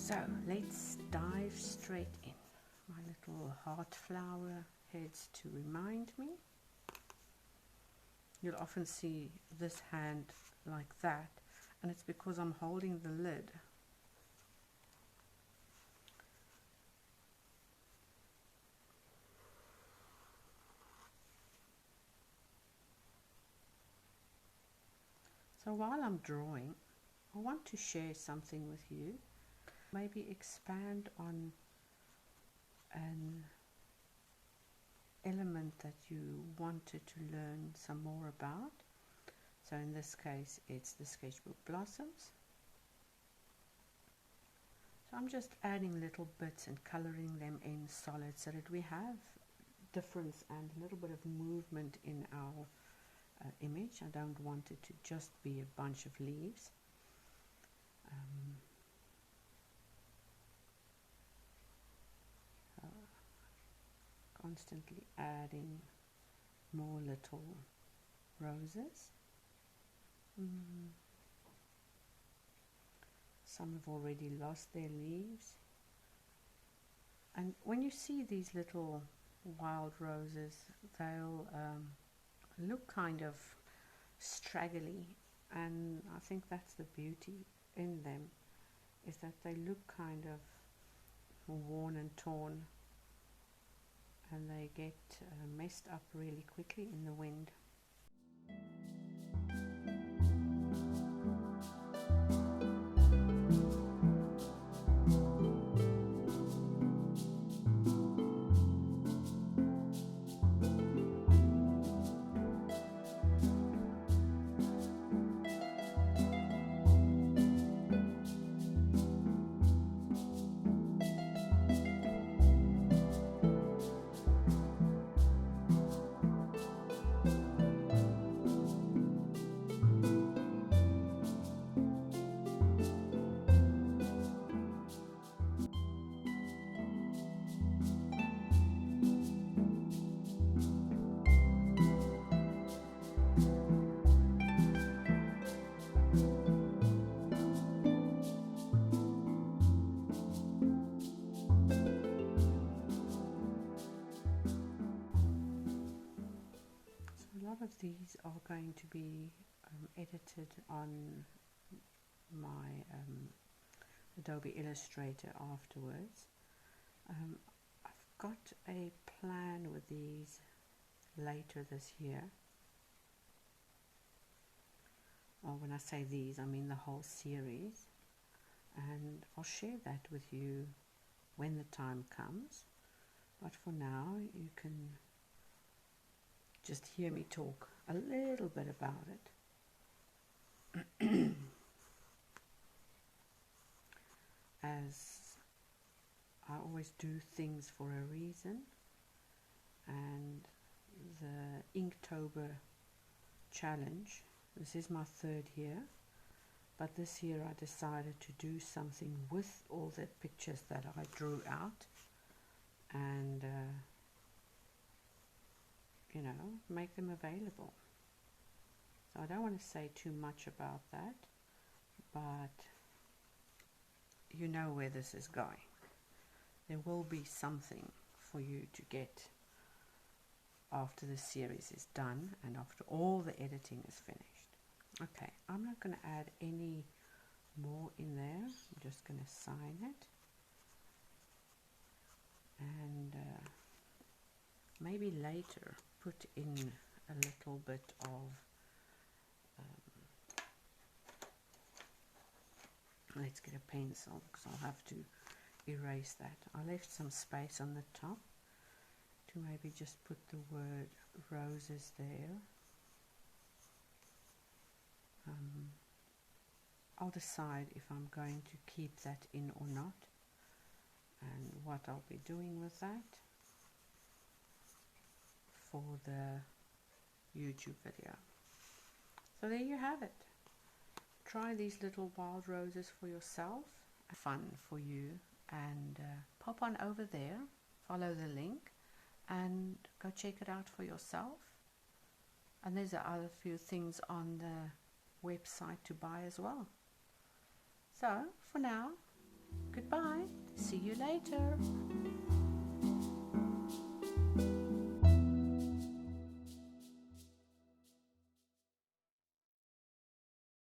So let's dive straight in. My little heart flower heads to remind me. You'll often see this hand like that, and it's because I'm holding the lid. So while I'm drawing, I want to share something with you. Maybe expand on an element that you wanted to learn some more about. So in this case, it's the Sketchbook Blossoms. So I'm just adding little bits and coloring them in solid so that we have difference and a little bit of movement in our image. I don't want it to just be a bunch of leaves. Constantly adding more little roses. Some have already lost their leaves, and when you see these little wild roses, they'll look kind of straggly, and I think that's the beauty in them, is that they look kind of worn and torn, and they get messed up really quickly in the wind. A lot of these are going to be edited on my Adobe Illustrator afterwards. I've got a plan with these later this year. Or when I say these, I mean the whole series, and I'll share that with you when the time comes. But for now, you can just hear me talk a little bit about it. As I always do things for a reason, and the Inktober challenge, this is my 3rd year, but this year I decided to do something with all the pictures that I drew out, and you know, make them available. So I don't want to say too much about that, but you know where this is going. There will be something for you to get after the series is done and after all the editing is finished. Okay, I'm not going to add any more in there. I'm just going to sign it, and maybe later put in a little bit of let's get a pencil, because I'll have to erase that. I left some space on the top to maybe just put the word roses there. I'll decide if I'm going to keep that in or not, and what I'll be doing with that for the YouTube video. So there you have it. Try these little wild roses for yourself. Fun for you, and pop on over there, follow the link, and go check it out for yourself. And there's other few things on the website to buy as well. So for now, Goodbye. See you later.